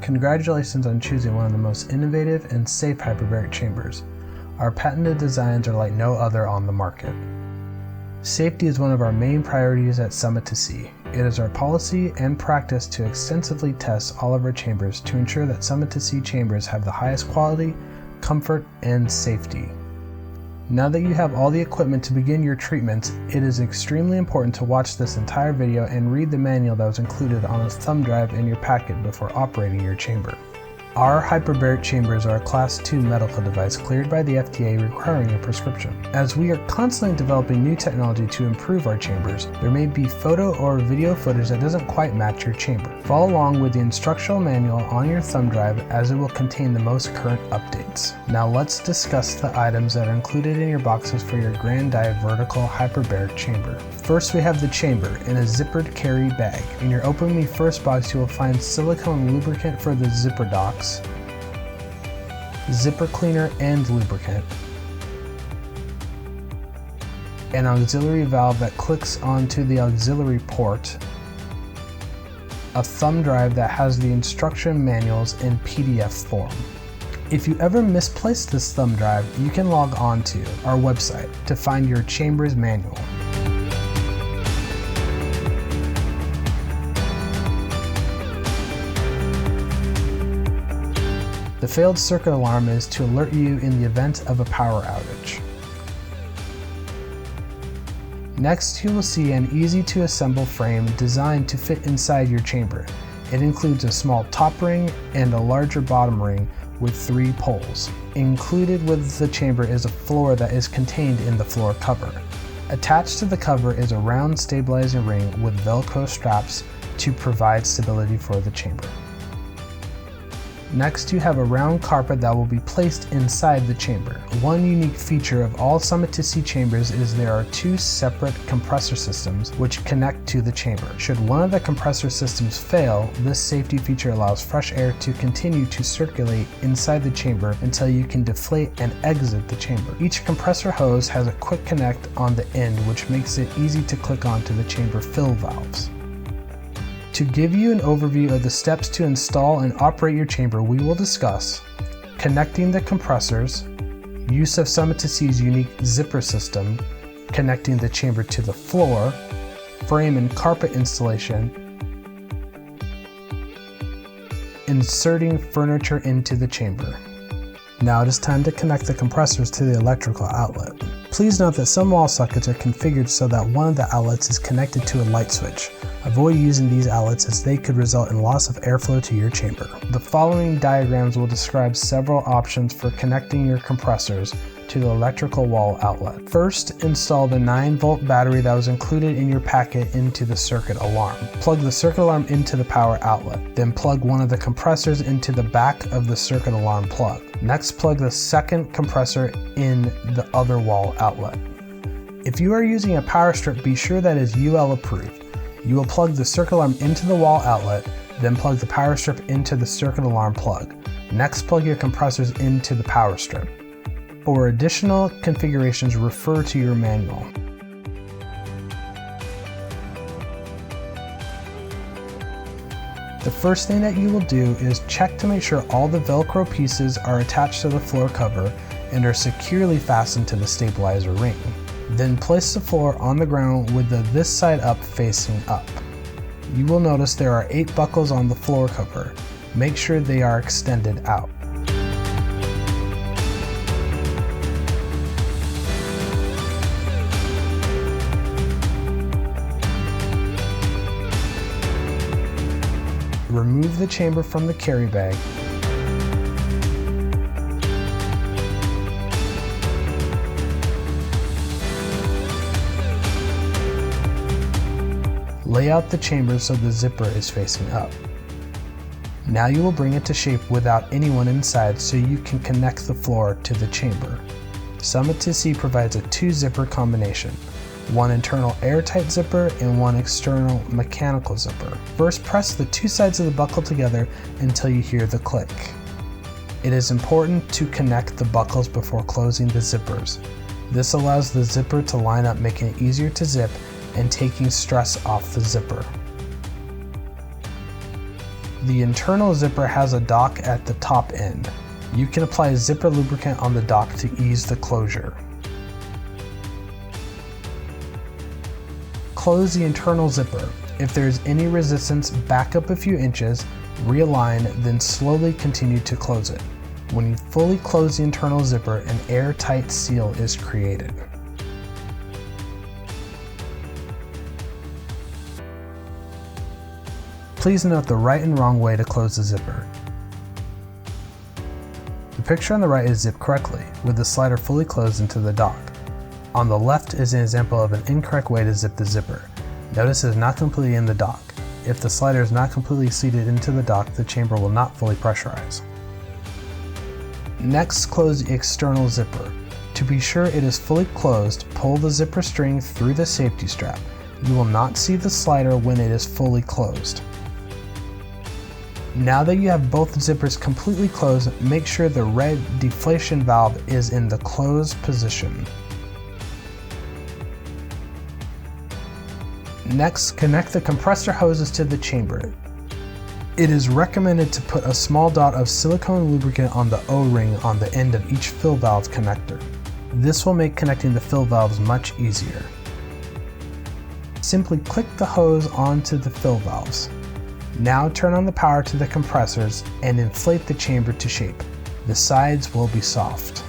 Congratulations on choosing one of the most innovative and safe hyperbaric chambers. Our patented designs are like no other on the market. Safety is one of our main priorities at Summit to Sea. It is our policy and practice to extensively test all of our chambers to ensure that Summit to Sea chambers have the highest quality, comfort, and safety. Now that you have all the equipment to begin your treatments, it is extremely important to watch this entire video and read the manual that was included on a thumb drive in your packet before operating your chamber. Our hyperbaric chambers are a Class II medical device cleared by the FDA requiring a prescription. As we are constantly developing new technology to improve our chambers, there may be photo or video footage that doesn't quite match your chamber. Follow along with the instructional manual on your thumb drive as it will contain the most current updates. Now let's discuss the items that are included in your boxes for your Grand Dive vertical hyperbaric chamber. First, we have the chamber in a zippered carry bag. In your Open Me First box, you will find silicone lubricant for the zipper docks, zipper cleaner and lubricant, an auxiliary valve that clicks onto the auxiliary port, a thumb drive that has the instruction manuals in PDF form. If you ever misplace this thumb drive, you can log on to our website to find your chamber's manual. The failed circuit alarm is to alert you in the event of a power outage. Next, you will see an easy-to-assemble frame designed to fit inside your chamber. It includes a small top ring and a larger bottom ring with 3 poles. Included with the chamber is a floor that is contained in the floor cover. Attached to the cover is a round stabilizing ring with Velcro straps to provide stability for the chamber. Next, you have a round carpet that will be placed inside the chamber. One unique feature of all Summit to Sea chambers is there are 2 separate compressor systems which connect to the chamber. Should one of the compressor systems fail, this safety feature allows fresh air to continue to circulate inside the chamber until you can deflate and exit the chamber. Each compressor hose has a quick connect on the end, which makes it easy to click onto the chamber fill valves. To give you an overview of the steps to install and operate your chamber, we will discuss connecting the compressors, use of Summit to Sea's unique zipper system, connecting the chamber to the floor, frame and carpet installation, inserting furniture into the chamber. Now it is time to connect the compressors to the electrical outlet. Please note that some wall sockets are configured so that one of the outlets is connected to a light switch. Avoid using these outlets as they could result in loss of airflow to your chamber. The following diagrams will describe several options for connecting your compressors to the electrical wall outlet. First, install the 9-volt battery that was included in your packet into the circuit alarm. Plug the circuit alarm into the power outlet. Then plug one of the compressors into the back of the circuit alarm plug. Next, plug the second compressor in the other wall outlet. If you are using a power strip, be sure that is UL approved. You will plug the circuit alarm into the wall outlet, then plug the power strip into the circuit alarm plug. Next, plug your compressors into the power strip. For additional configurations, refer to your manual. The first thing that you will do is check to make sure all the Velcro pieces are attached to the floor cover and are securely fastened to the stabilizer ring. Then place the floor on the ground with this side up facing up. You will notice there are 8 buckles on the floor cover. Make sure they are extended out. Remove the chamber from the carry bag. Lay out the chamber so the zipper is facing up. Now you will bring it to shape without anyone inside so you can connect the floor to the chamber. Summit to Sea provides a 2-zipper combination, one internal airtight zipper and one external mechanical zipper. First, press the 2 sides of the buckle together until you hear the click. It is important to connect the buckles before closing the zippers. This allows the zipper to line up, making it easier to zip and taking stress off the zipper. The internal zipper has a dock at the top end. You can apply zipper lubricant on the dock to ease the closure. Close the internal zipper. If there is any resistance, back up a few inches, realign, then slowly continue to close it. When you fully close the internal zipper, an airtight seal is created. Please note the right and wrong way to close the zipper. The picture on the right is zipped correctly, with the slider fully closed into the dock. On the left is an example of an incorrect way to zip the zipper. Notice it is not completely in the dock. If the slider is not completely seated into the dock, the chamber will not fully pressurize. Next, close the external zipper. To be sure it is fully closed, pull the zipper string through the safety strap. You will not see the slider when it is fully closed. Now that you have both zippers completely closed, make sure the red deflation valve is in the closed position. Next, connect the compressor hoses to the chamber. It is recommended to put a small dot of silicone lubricant on the O-ring on the end of each fill valve connector. This will make connecting the fill valves much easier. Simply click the hose onto the fill valves. Now turn on the power to the compressors and inflate the chamber to shape. The sides will be soft.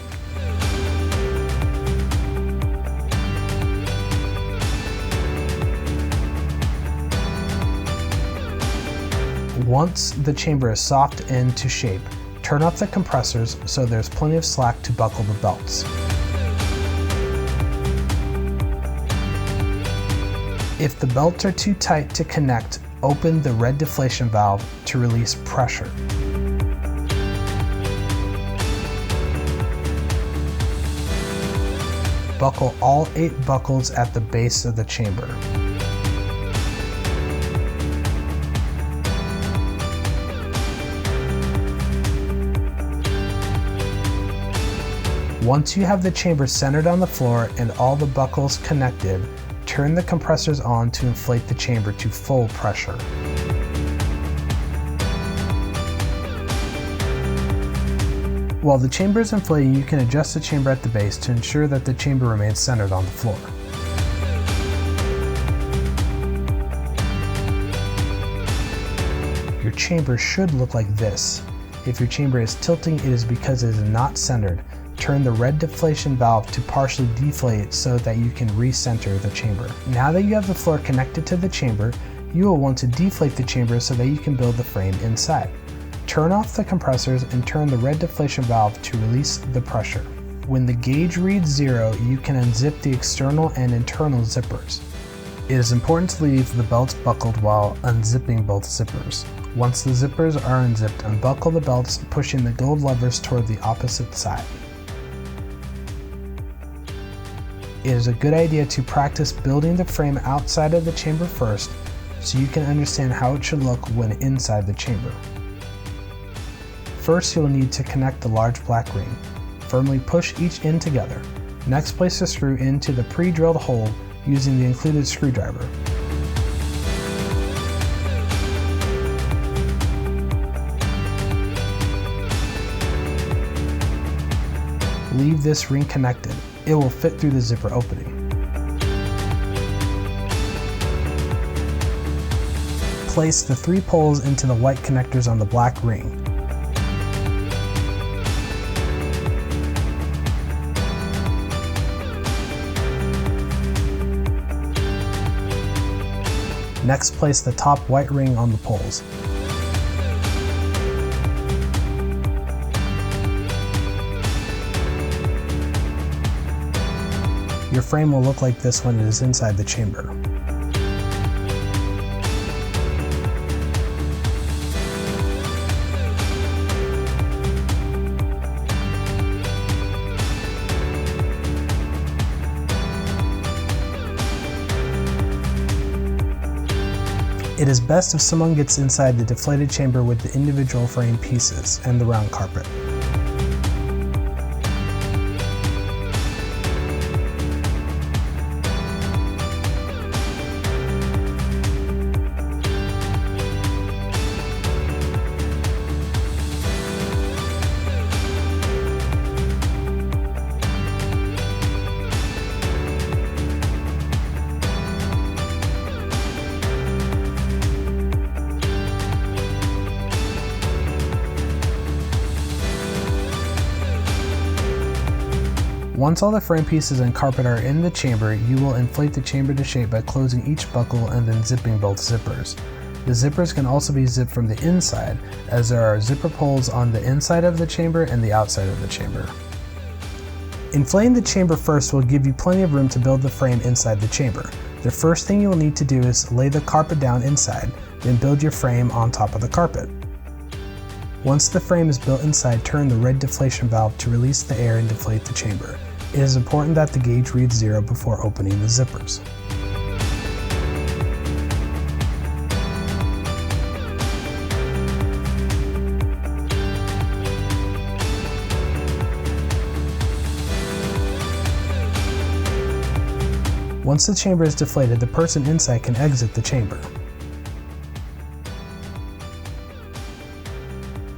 Once the chamber is soft and to shape, turn off the compressors so there's plenty of slack to buckle the belts. If the belts are too tight to connect, open the red deflation valve to release pressure. Buckle all 8 buckles at the base of the chamber. Once you have the chamber centered on the floor and all the buckles connected, turn the compressors on to inflate the chamber to full pressure. While the chamber is inflating, you can adjust the chamber at the base to ensure that the chamber remains centered on the floor. Your chamber should look like this. If your chamber is tilting, it is because it is not centered. Turn the red deflation valve to partially deflate so that you can recenter the chamber. Now that you have the floor connected to the chamber, you will want to deflate the chamber so that you can build the frame inside. Turn off the compressors and turn the red deflation valve to release the pressure. When the gauge reads 0, you can unzip the external and internal zippers. It is important to leave the belts buckled while unzipping both zippers. Once the zippers are unzipped, unbuckle the belts, pushing the gold levers toward the opposite side. It is a good idea to practice building the frame outside of the chamber first, so you can understand how it should look when inside the chamber. First, you'll need to connect the large black ring. Firmly push each end together. Next, place the screw into the pre-drilled hole using the included screwdriver. Leave this ring connected. It will fit through the zipper opening. Place the 3 poles into the white connectors on the black ring. Next, place the top white ring on the poles. Your frame will look like this when it is inside the chamber. It is best if someone gets inside the deflated chamber with the individual frame pieces and the round carpet. Once all the frame pieces and carpet are in the chamber, you will inflate the chamber to shape by closing each buckle and then zipping both zippers. The zippers can also be zipped from the inside, as there are zipper pulls on the inside of the chamber and the outside of the chamber. Inflating the chamber first will give you plenty of room to build the frame inside the chamber. The first thing you will need to do is lay the carpet down inside, then build your frame on top of the carpet. Once the frame is built inside, turn the red deflation valve to release the air and deflate the chamber. It is important that the gauge reads 0 before opening the zippers. Once the chamber is deflated, the person inside can exit the chamber.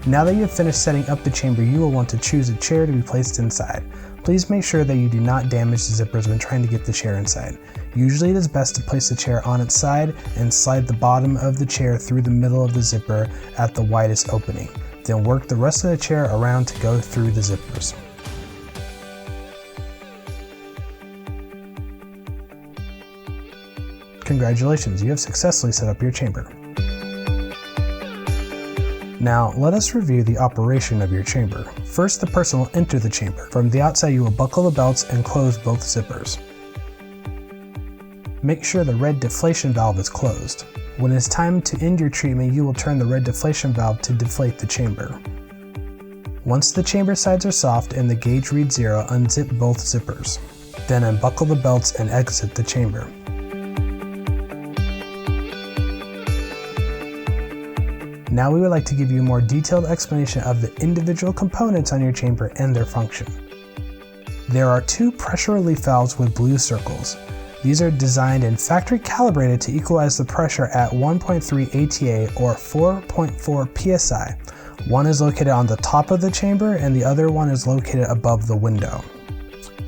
Now that you have finished setting up the chamber, you will want to choose a chair to be placed inside. Please make sure that you do not damage the zippers when trying to get the chair inside. Usually it is best to place the chair on its side and slide the bottom of the chair through the middle of the zipper at the widest opening. Then work the rest of the chair around to go through the zippers. Congratulations, you have successfully set up your chamber. Now, let us review the operation of your chamber. First, the person will enter the chamber. From the outside, you will buckle the belts and close both zippers. Make sure the red deflation valve is closed. When it's time to end your treatment, you will turn the red deflation valve to deflate the chamber. Once the chamber sides are soft and the gauge reads 0, unzip both zippers. Then unbuckle the belts and exit the chamber. Now we would like to give you a more detailed explanation of the individual components on your chamber and their function. There are 2 pressure relief valves with blue circles. These are designed and factory calibrated to equalize the pressure at 1.3 ATA or 4.4 PSI. One is located on the top of the chamber and the other one is located above the window.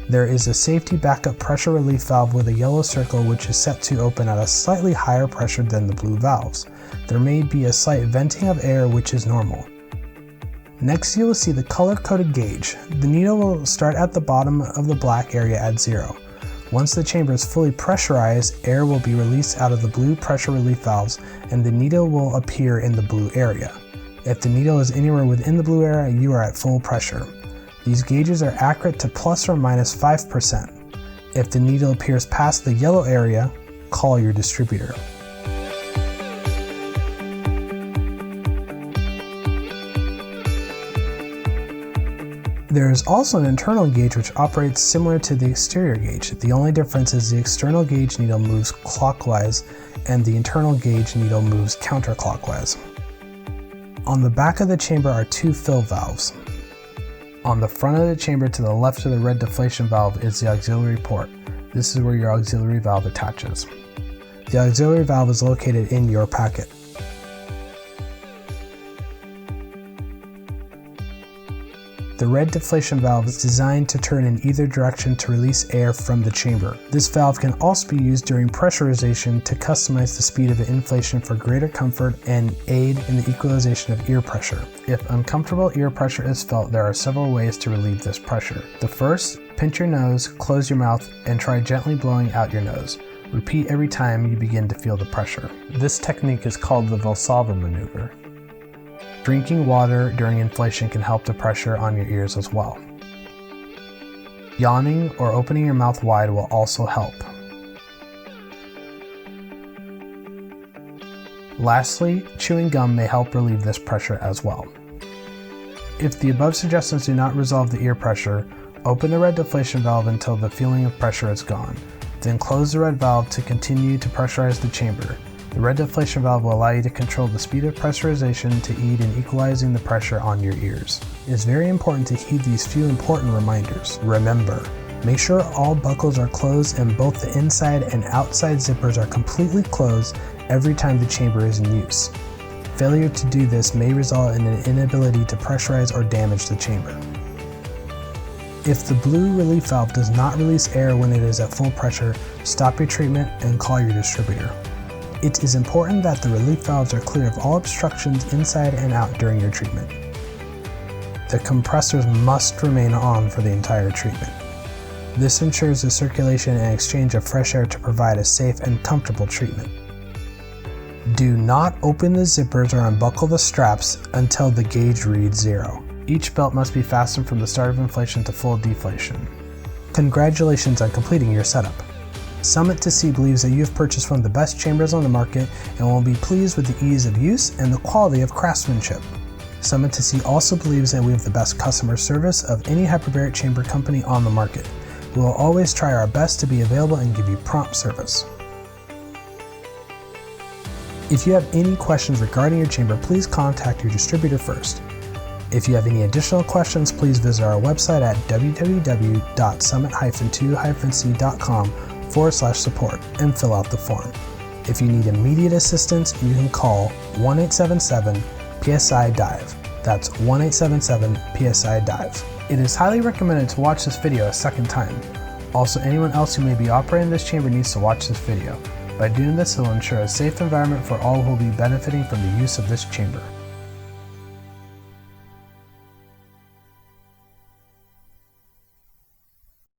There is a safety backup pressure relief valve with a yellow circle which is set to open at a slightly higher pressure than the blue valves. There may be a slight venting of air which is normal. Next you will see the color-coded gauge. The needle will start at the bottom of the black area at 0. Once the chamber is fully pressurized, air will be released out of the blue pressure relief valves and the needle will appear in the blue area. If the needle is anywhere within the blue area, you are at full pressure. These gauges are accurate to plus or minus 5%. If the needle appears past the yellow area, call your distributor. There is also an internal gauge which operates similar to the exterior gauge. The only difference is the external gauge needle moves clockwise and the internal gauge needle moves counterclockwise. On the back of the chamber are 2 fill valves. On the front of the chamber to the left of the red deflation valve is the auxiliary port. This is where your auxiliary valve attaches. The auxiliary valve is located in your packet. The red deflation valve is designed to turn in either direction to release air from the chamber. This valve can also be used during pressurization to customize the speed of the inflation for greater comfort and aid in the equalization of ear pressure. If uncomfortable ear pressure is felt, there are several ways to relieve this pressure. The first, pinch your nose, close your mouth, and try gently blowing out your nose. Repeat every time you begin to feel the pressure. This technique is called the Valsalva maneuver. Drinking water during inflation can help the pressure on your ears as well. Yawning or opening your mouth wide will also help. Lastly, chewing gum may help relieve this pressure as well. If the above suggestions do not resolve the ear pressure, open the red deflation valve until the feeling of pressure is gone. Then close the red valve to continue to pressurize the chamber. The red deflation valve will allow you to control the speed of pressurization to aid in equalizing the pressure on your ears. It is very important to heed these few important reminders. Remember, make sure all buckles are closed and both the inside and outside zippers are completely closed every time the chamber is in use. Failure to do this may result in an inability to pressurize or damage the chamber. If the blue relief valve does not release air when it is at full pressure, stop your treatment and call your distributor. It is important that the relief valves are clear of all obstructions inside and out during your treatment. The compressors must remain on for the entire treatment. This ensures the circulation and exchange of fresh air to provide a safe and comfortable treatment. Do not open the zippers or unbuckle the straps until the gauge reads 0. Each belt must be fastened from the start of inflation to full deflation. Congratulations on completing your setup. Summit to Sea believes that you have purchased one of the best chambers on the market and will be pleased with the ease of use and the quality of craftsmanship. Summit to Sea also believes that we have the best customer service of any hyperbaric chamber company on the market. We will always try our best to be available and give you prompt service. If you have any questions regarding your chamber, please contact your distributor first. If you have any additional questions, please visit our website at www.summit-2-c.com/support and fill out the form. If you need immediate assistance, you can call 1-877-PSI-DIVE. That's 1-877-PSI-DIVE. It is highly recommended to watch this video a second time. Also, anyone else who may be operating this chamber needs to watch this video. By doing this, it will ensure a safe environment for all who will be benefiting from the use of this chamber.